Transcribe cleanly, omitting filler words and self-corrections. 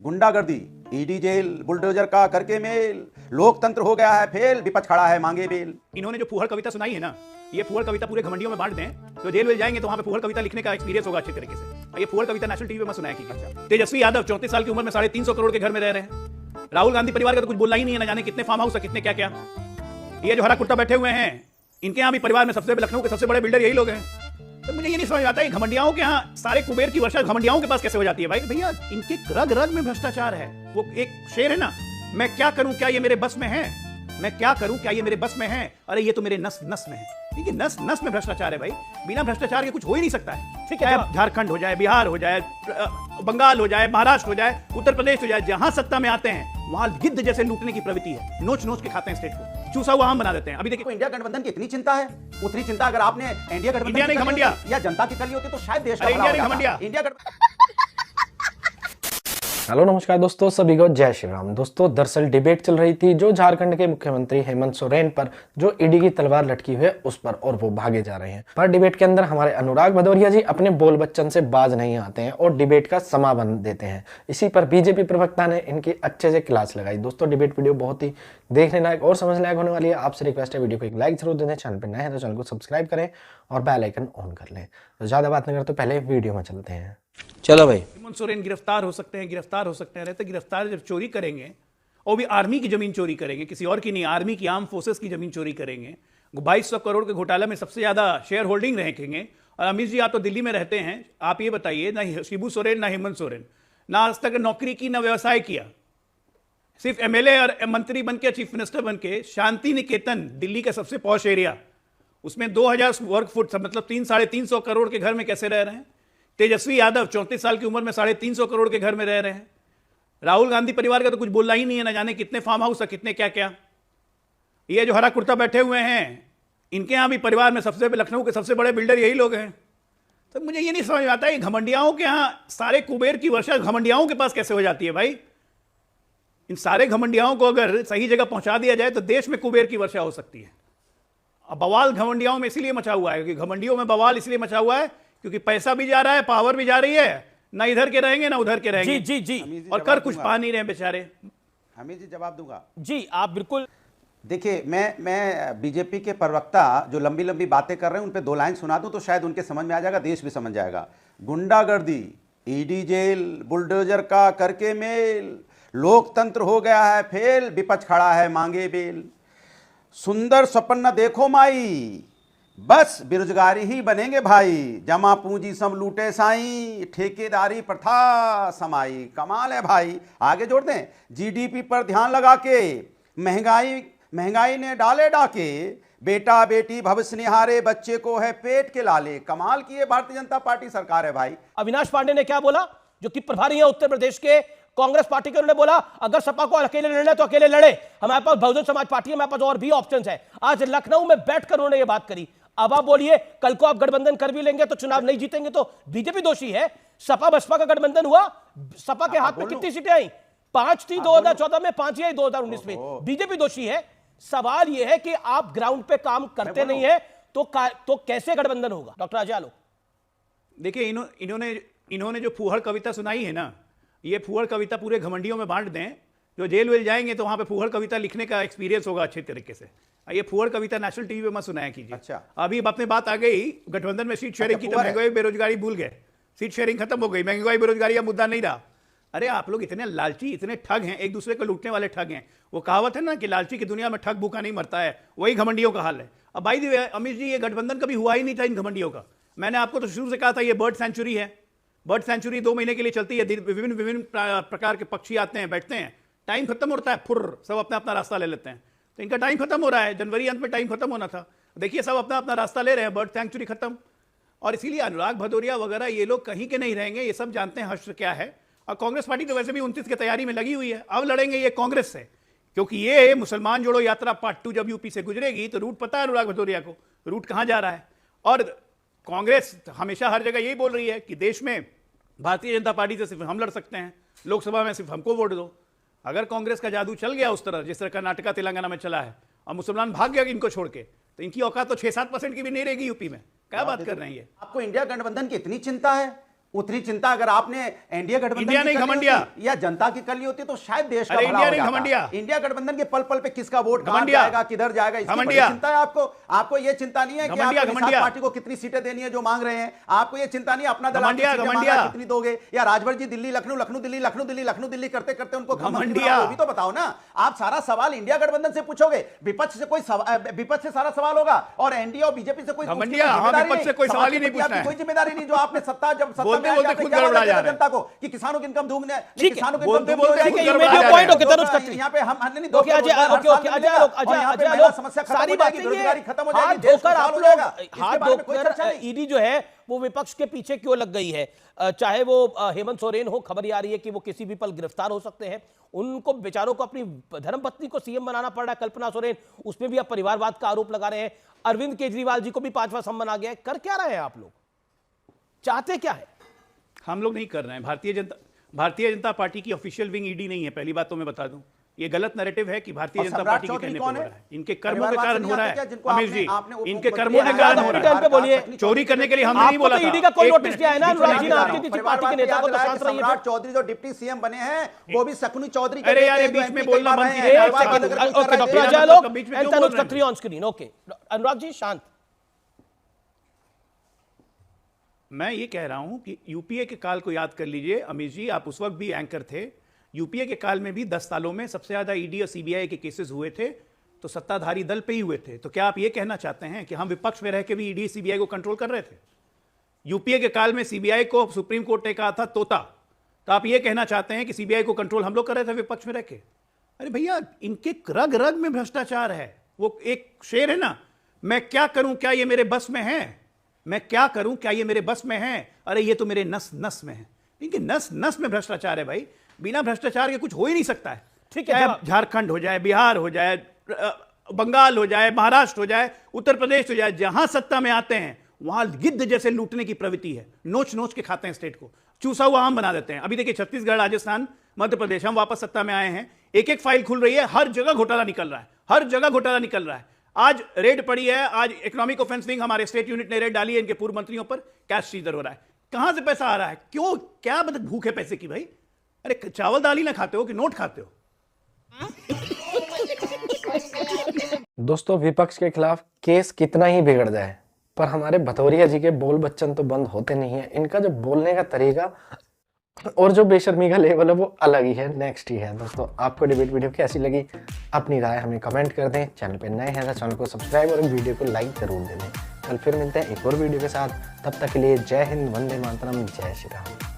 गुंडागर्दी, ED jail, bulldozer का करके मेल, लोकतंत्र हो गया है फेल, विपक्ष खड़ा है मांगे बेल। इन्होंने जो फूहड़ कविता सुनाई है ना, ये फूहड़ कविता पूरे घमंडियों में बांट दें तो जेल वेल जाएंगे तो वहां पे फूहड़ कविता लिखने का एक्सपीरियंस होगा अच्छे तरीके से। ये फूहड़ कविता नेशनल टीवी में सुनाया कीजिए। तेजस्वी यादव 34 साल की उम्र में 350 करोड़ के घर में रह रहे हैं। राहुल गांधी परिवार का तो कुछ बोलना ही नहीं है, ना जाने कितने फार्म हाउस है, कितने क्या क्या। ये जो हरा कुर्ता बैठे हुए हैं, इनके यहाँ भी परिवार में लखनऊ के सबसे बड़े बिल्डर यही लोग हैं। तो मुझे ये नहीं समझ आता है घमंडियाओं के यहाँ सारे कुबेर की वर्षा घमंडियाओं के पास कैसे हो जाती है। भाई भैया, इनके रग रग में भ्रष्टाचार है। वो एक शेर है ना, मैं क्या करूं, क्या ये मेरे बस में है, मैं क्या करूं, क्या ये मेरे बस में है, अरे ये तो मेरे नस नस में है। ये नस नस में भ्रष्टाचार है भाई। बिना भ्रष्टाचार के कुछ हो ही नहीं सकता है। ठीक है, झारखंड हो जाए, बिहार हो जाए, बंगाल हो जाए, महाराष्ट्र हो जाए, उत्तर प्रदेश हो जाए, जहां सत्ता में आते हैं वहां गिद्ध जैसे लूटने की प्रवृत्ति है। नोच नोच के खाते हैं स्टेट को, चूसा हुआ आम बना देते हैं। अभी देखिए, इंडिया गठबंधन की इतनी चिंता है, उतनी चिंता अगर आपने इंडिया गठबंधन इंडिया नहीं घमंडिया या जनता की कर ली होती तो शायद देश का इंडिया नहीं घमंडिया। इंडिया हेलो नमस्कार दोस्तों, सभी को जय श्री राम। दोस्तों, दरअसल डिबेट चल रही थी जो झारखंड के मुख्यमंत्री हेमंत सोरेन पर जो ईडी की तलवार लटकी हुई है उस पर, और वो भागे जा रहे हैं। पर डिबेट के अंदर हमारे अनुराग भदौरिया जी अपने बोल बच्चन से बाज नहीं आते हैं और डिबेट का समा बन देते हैं। इसी पर बीजेपी प्रवक्ता ने इनकी अच्छे से क्लास लगाई। दोस्तों, डिबेट वीडियो बहुत ही देखने लायक और समझ लायक होने वाली है। आपसे रिक्वेस्ट है, वीडियो को एक लाइक जरूर दें, चैनल पर नए हैं तो चैनल को सब्सक्राइब करें और बेल आइकन ऑन कर लें। तो ज्यादा बात नहीं करते, पहले वीडियो में चलते हैं। चलो भाई। हेमंत सोरेन गिरफ्तार हो सकते हैं, गिरफ्तार हो सकते हैं। रहते गिरफ्तार जब चोरी करेंगे, और भी आर्मी की जमीन चोरी करेंगे, किसी और की नहीं, आर्मी की, आर्म फोर्सेस की जमीन चोरी करेंगे। 2200 करोड़ के घोटाला में सबसे ज्यादा शेयर होल्डिंग रखेंगे। और अमित जी, आप तो दिल्ली में रहते हैं, आप ये बताइए, ना शिबू सोरेन ना हेमंत सोरेन, ना आज तक नौकरी की ना व्यवसाय किया, सिर्फ एमएलए और मंत्री बन के, चीफ मिनिस्टर बन के, शांति निकेतन दिल्ली का सबसे पॉश एरिया, उसमें 2000 वर्ग फुट, मतलब 300-350 करोड़ के घर में कैसे रह रहे हैं। तेजस्वी यादव 34 साल की उम्र में 350 करोड़ के घर में रह रहे हैं। राहुल गांधी परिवार का तो कुछ बोलना ही नहीं है, ना जाने कितने फार्म हाउस है, कितने क्या क्या। ये जो हरा कुर्ता बैठे हुए हैं, इनके यहाँ भी परिवार में लखनऊ के सबसे बड़े बिल्डर यही लोग हैं। तो मुझे ये नहीं समझ आता है घमंडियाओं के यहाँ सारे कुबेर की वर्षा घमंडियाओं के पास कैसे हो जाती है। भाई, इन सारे घमंडियाओं को अगर सही जगह पहुंचा दिया जाए तो देश में कुबेर की वर्षा हो सकती है। अब बवाल घमंडियाओं में इसलिए मचा हुआ है, क्योंकि घमंडियों में बवाल इसलिए मचा हुआ है क्योंकि पैसा भी जा रहा है, पावर भी जा रही है, ना इधर के रहेंगे ना उधर के रहेंगे। जी जी जी। और कर कुछ पा नहीं रहे बेचारे। हमीद जी जवाब दूंगा जी, आप बिल्कुल। देखिए, मैं बीजेपी के प्रवक्ता जो लंबी लंबी बातें कर रहे हैं उन पे 2 लाइन सुना दूं तो शायद उनके समझ में आ जाएगा, देश भी समझ जाएगा। गुंडागर्दी, ईडी जेल, बुलडोजर का करके मेल, लोकतंत्र हो गया है फेल, विपक्ष खड़ा है मांगे बेल। सुंदर स्वप्न देखो माई, बस बेरोजगारी ही बनेंगे भाई, जमा पूंजी सब लूटे साई, ठेकेदारी प्रथा समाई। कमाल है भाई। आगे जोड़ दें, जीडीपी पर ध्यान लगा के, महंगाई ने डाले डाके, बेटा बेटी भविष्य निहारे, बच्चे को है पेट के लाले। कमाल की ये भारतीय जनता पार्टी सरकार है भाई। अविनाश पांडे ने क्या बोला, जो कि प्रभारी है उत्तर प्रदेश के कांग्रेस पार्टी के, उन्होंने बोला अगर सपा को अकेले लड़ना है तो अकेले लड़े, हमारे पास बहुजन समाज पार्टी है, हमारे पास और भी ऑप्शंस है। आज लखनऊ में बैठकर उन्होंने ये बात करी। अब आप बोलिए, कल को आप गठबंधन कर भी लेंगे तो चुनाव नहीं जीतेंगे तो बीजेपी दोषी है। सपा बसपा का गठबंधन हुआ, सपा के हाथ में कितनी सीटें आई? 5 थी 2014 में, 5 ही आई 2019 में। बीजेपी दोषी है। सवाल यह है कि आप ग्राउंड पे काम करते नहीं है तो कैसे गठबंधन होगा? डॉक्टर अजय आलोक, देखिए, इन्होंने जो फूहड़ कविता सुनाई है ना, ये फूहड़ कविता पूरे घमंडियों में बांट दें, जो जेल वेल जाएंगे तो वहां पे फूहड़ कविता लिखने का एक्सपीरियंस होगा अच्छे तरीके से। ये फूहड़ कविता नेशनल टीवी में मत सुनाया कीजिए। अच्छा, अभी अपने बात आ गई गठबंधन में सीट शेयरिंग की, तो महंगाई बेरोजगारी भूल गए। सीट शेयरिंग खत्म हो गई, महंगाई बेरोजगारी का मुद्दा नहीं रहा। अरे आप लोग इतने लालची, इतने ठग हैं, एक दूसरे को लूटने वाले ठग हैं। वो कहावत है ना कि लालची की दुनिया में ठग भूखा नहीं मरता है, वही घमंडियों का हाल है। अब भाई दी अमित जी, ये गठबंधन कभी हुआ ही नहीं था इन घमंडियों का। मैंने आपको तो शुरू से कहा था ये बर्ड सेंचुरी है। बर्ड सेंचुरी 2 महीने के लिए चलती है, विभिन्न प्रकार के पक्षी आते हैं, बैठते हैं, टाइम खत्म होता है, फुर्र सब अपना अपना रास्ता ले लेते हैं। तो इनका टाइम खत्म हो रहा है, जनवरी अंत में टाइम खत्म होना था। देखिए, सब अपना अपना रास्ता ले रहे हैं, बर्ड सेंचुरी खत्म। और इसीलिए अनुराग भदौरिया वगैरह ये लोग कहीं के नहीं रहेंगे, ये सब जानते हैं हश्र क्या है। और कांग्रेस पार्टी तो वैसे भी 29 की तैयारी में लगी हुई है। अब लड़ेंगे ये कांग्रेस से, क्योंकि ये मुसलमान जोड़ो यात्रा पार्ट 2 जब यूपी से गुजरेगी तो रूट पता है अनुराग भदौरिया को, रूट कहां जा रहा है। और कांग्रेस हमेशा हर जगह यही बोल रही है कि देश में भारतीय जनता पार्टी से सिर्फ हम लड़ सकते हैं, लोकसभा में सिर्फ हमको वोट दो। अगर कांग्रेस का जादू चल गया उस तरह जिस तरह कर्नाटका तेलंगाना में चला है, और मुसलमान भाग गया इनको छोड़ के, तो इनकी औकात तो 6-7% की भी नहीं रहेगी यूपी में। क्या बात कर रहे हैं ये? आपको इंडिया गठबंधन की इतनी चिंता है, उतनी चिंता अगर आपने एनडीए गठबंधन इंडिया की नहीं कर ली घमंडिया। होती, या जनता की कर ली होती तो शायद देश का अरे भला इंडिया हो नहीं जाता। घमंडिया। इंडिया गठबंधन के पल पल पे किसका वोट कहां घमंडिया। जाएगा, किधर जाएगा, इसकी बड़ी घमंडिया। चिंता है आपको। आपको ये चिंता नहीं है कि घमंडिया, आप निषाद घमंडिया। पार्टी को कितनी सीटें देनी है जो मांग रहे हैं। आपको ये चिंता नहीं है अपना दल आपको घमंडिया, सीटें घमंडिया। मांगा कितनी दोगे, या राजभर जी दिल्ली लखनऊ, लखनऊ दिल्ली, लखनऊ दिल्ली, लखनऊ दिल्ली करते करते उनको घमंडिया। वो भी तो बताओ ना। आप सारा सवाल इंडिया गठबंधन से पूछोगे, विपक्ष से कोई विपक्ष से सारा सवाल होगा, और एनडीए और बीजेपी से कोई घमंडिया, उसकी हाँ, जिम्मेदारी विपक्ष से नहीं। कोई सवाल ही समाज नहीं के प्रति आपकी पूछना है। कोई जिम्मेदारी नहीं जो आपने सत्ता जब सत्ता बोलते में आए, बोलते आपने खुद क्या गड़बड़ा बोला जा रहे हैं। जनता को कि किसानों की इनकम दूंगा, ठीक है, किसानों की बोलते इनकम बोलते दूंगा। खुद ठीक है, गड़बड़ा you made your जा रहे point, हैं। okay, तनुज खत्री। यहाँ पे हम नहीं okay, Ajay, okay, okay, Ajay Alok, Ajay Alok, समस्या खत्म सारी हो जाएगी, बातें बेरोजगारी ये खत्म हो हाथ जाएगी, देश धोकर खुशहाल आप हो लोग जाएगा। इसके हाथ बारे में कोई चर्चा धोकर नहीं। ईडी जो है वो विपक्ष के पीछे क्यों लग गई है? चाहे वो हेमंत सोरेन हो, खबर आ रही है कि वो किसी भी पल गिरफ्तार हो सकते हैं। उनको बेचारों को अपनी धर्मपत्नी को सीएम बनाना पड़ रहा है, कल्पना सोरेन, उसमें भी आप परिवारवाद का आरोप लगा रहे हैं। अरविंद केजरीवाल जी को भी 5वां सम्मन आ गया है। कर क्या रहे हैं आप लोग? चाहते क्या है? हम लोग नहीं कर रहे हैं। भारतीय जनता पार्टी की ऑफिशियल विंग ईडी नहीं है। पहली बात तो मैं बता दूं, ये गलत नैरेटिव है कि भारतीय और जनता सम्राट पार्टी के चौधरी कहने पे कौन हो है? रहा है। इनके कर्मों के परिवारवाद कारण से हो रहा नहीं आता क्या, है जिनको अमीश आपने- जी, आपने उप- इनके उप- कर्मों के एक कारण बात हो है, रहा टाइम पे बोलिए। है। चोरी करने के लिए हमने नहीं आपको बोला तो था। ईडी का कोई एक नोटिस मिनट, नहीं आया ना, बीच में अनुराग जी ने नहीं आपकी बोला। किसी पार्टी के नेता को तो शांत रहिए। सम्राट चौधरी जो डिप्टी सीएम बने हैं वो भी शकुनी चौधरी के अरे यार, बेटे ये हैं, जो बीच में MP बोलना कई बार बंद रहे कीजिए। हैं। एक परिवारवाद सेकंड, अगर कोई कर ओके, रहा है, डॉक्टर देश अजय में आलोक बीच में एंड क्यों तनुज बोल रहे हैं? Khatri on screen. Okay, Anurag ji शांत। मैं ये कह रहा हूं कि यूपीए के काल को याद कर लीजिए अमीश जी, आप उस वक्त भी एंकर थे। यूपीए के काल में भी 10 सालों में सबसे ज्यादा ईडी और सीबीआई के केसेस हुए थे तो सत्ताधारी दल पे ही हुए थे। तो क्या आप ये कहना चाहते हैं कि हम विपक्ष में रह के भी ईडी सीबीआई को कंट्रोल कर रहे थे? यूपीए के काल में सीबीआई को सुप्रीम कोर्ट ने कहा था तोता, तो आप ये कहना चाहते हैं कि सीबीआई को कंट्रोल हम लोग कर रहे थे विपक्ष में रह के? अरे भैया, इनके रग रग में भ्रष्टाचार है। वो एक शेर है ना, मैं क्या करूं, क्या ये मेरे बस में है, मैं क्या करूं, क्या ये मेरे बस में है, अरे ये तो मेरे नस नस में है। इनके नस नस में भ्रष्टाचार है भाई। बिना भ्रष्टाचार के कुछ हो ही नहीं सकता है। ठीक है, चाहे जवाब। झारखंड हो जाए, बिहार हो जाए, बंगाल हो जाए, महाराष्ट्र हो जाए, उत्तर प्रदेश हो जाए, जहां सत्ता में आते हैं वहां गिद्ध जैसे लूटने की प्रवृत्ति है। नोच नोच के खाते हैं स्टेट को, चूसा हुआ आम बना देते हैं। अभी देखिए छत्तीसगढ़, राजस्थान, मध्य प्रदेश, हम वापस सत्ता में आए हैं, एक एक फाइल खुल रही है, हर जगह घोटाला निकल रहा है, हर जगह घोटाला निकल रहा है। आज रेड पड़ी है, आज इकोनॉमिक ऑफेंस विंग हमारे स्टेट यूनिट ने रेड डाली है, इनके पूर्व मंत्रियों पर कैश सीजर हो रहा है। कहां से पैसा आ रहा है, क्यों, क्या मतलब भूख है पैसे की भाई? अरे चावल दाल ही ना खाते हो कि नोट खाते हो? दोस्तों, विपक्ष के खिलाफ केस कितना ही बिगड़ जाए पर हमारे भतौरिया जी के बोल बच्चन तो बंद होते नहीं है। इनका जो बोलने का तरीका और जो बेशर्मी का लेवल है वो अलग ही है, नेक्स्ट ही है। दोस्तों, आपको डिबेट वीडियो कैसी लगी अपनी राय हमें कमेंट कर दें। चैनल पे नए हैं तो चैनल को सब्सक्राइब और वीडियो को लाइक जरूर दे दें। कल फिर मिलते हैं एक और वीडियो के साथ, तब तक के लिए जय हिंद, वंदे मातरम, जय श्री राम।